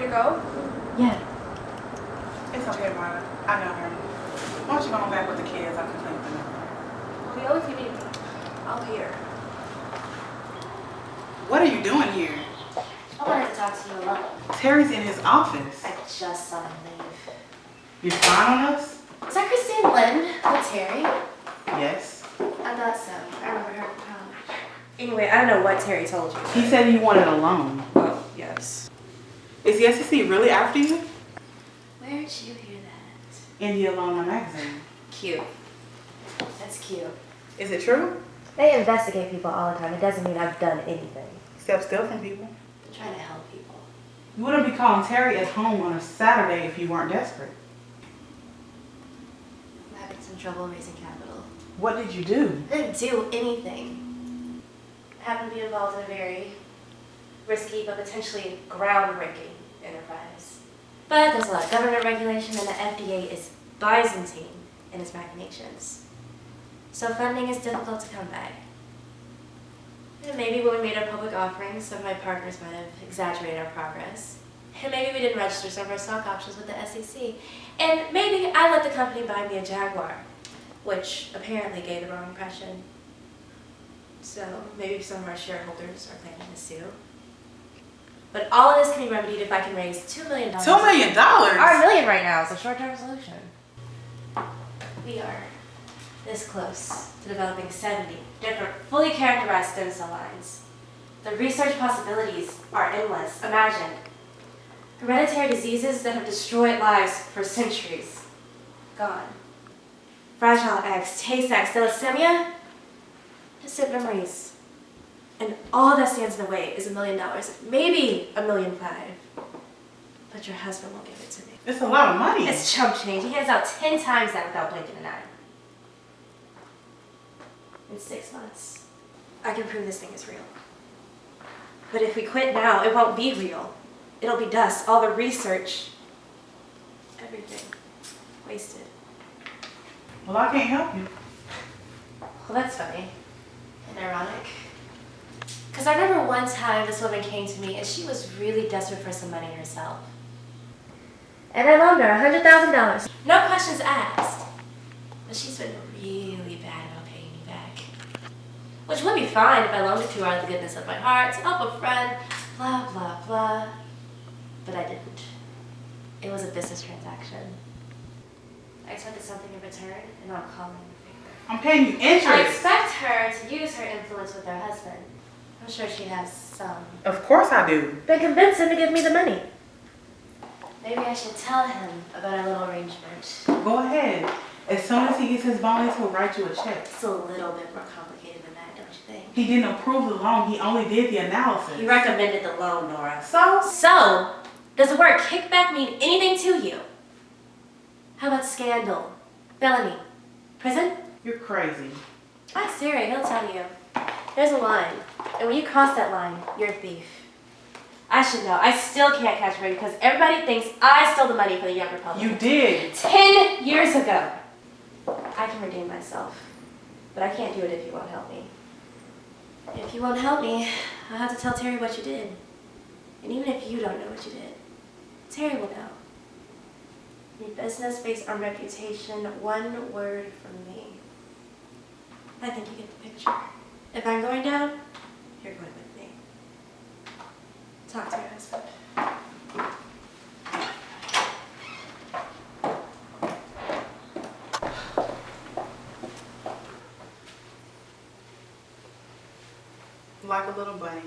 to go? Yeah. It's okay, Marla. I know her. Why don't you go on back with the kids? I'll complain with them. Well, you know if you need me. I'll be here. What are you doing here? I wanted to talk to you alone. Terry's in his office. I just saw him leave. You spying on us? Is that Christine Lynn with Terry? Yes. I thought so. I remember her from college. Anyway, I don't know what Terry told you. He said he wanted a loan. Oh, yes. Is the SEC really after you? Where'd you hear that? India Alumni Magazine. Cute. That's cute. Is it true? They investigate people all the time. It doesn't mean I've done anything. Except steal from people. I'm trying to help people. You wouldn't be calling Terry at home on a Saturday if you weren't desperate. I'm having some trouble raising capital. What did you do? I didn't do anything. I happened to be involved in a very risky but potentially groundbreaking enterprise. But there's a lot of government regulation and the FDA is Byzantine in its machinations. So funding is difficult to come by. And maybe when we made our public offerings, some of my partners might have exaggerated our progress. And maybe we didn't register some of our stock options with the SEC. And maybe I let the company buy me a Jaguar, which apparently gave the wrong impression. So maybe some of our shareholders are planning to sue. But all of this can be remedied if I can raise $2 million. $2 million? Our million right now is a short-term solution. We are this close to developing 70 different, fully characterized stem cell lines. The research possibilities are endless. Imagine hereditary diseases that have destroyed lives for centuries. Gone. Fragile eggs, Tay-Sachs, thalassemia, distant memories. And all that stands in the way is $1 million, maybe $1.5 million. But your husband won't give it to me. It's a lot of money. It's chump change. He hands out 10 times that without blinking an eye. In 6 months, I can prove this thing is real. But if we quit now, it won't be real. It'll be dust, all the research, everything, wasted. Well, I can't help you. Well, that's funny and ironic. Because I remember one time this woman came to me and she was really desperate for some money herself. And I loaned her $100,000. No questions asked. But she's been really bad about paying me back. Which would be fine if I loaned it to her out of the goodness of my heart, to help a friend, blah, blah, blah. But I didn't. It was a business transaction. I expected something in return, and I'm calling it a favor. I'm paying you interest. I expect her to use her influence with her husband. I'm sure she has some. Of course I do. Then convince him to give me the money. Maybe I should tell him about our little arrangement. Go ahead. As soon as he gets his bonus, he'll write you a check. It's a little bit more complicated than that, don't you think? He didn't approve the loan. He only did the analysis. He recommended the loan, Nora. So, does the word kickback mean anything to you? How about scandal, felony, prison? you're crazy. Ask Siri, he'll tell you. There's a line, and when you cross that line, you're a thief. I should know. I still can't catch me because everybody thinks I stole the money for the Young Republic. You did. 10 years ago. I can redeem myself, but I can't do it if you won't help me. If you won't help me, I'll have to tell Terry what you did. And even if you don't know what you did, Terry will know. Your business based on reputation, one word from me. I think you get the picture. If I'm going down, you're going with me. Talk to your husband. Like a little bunny.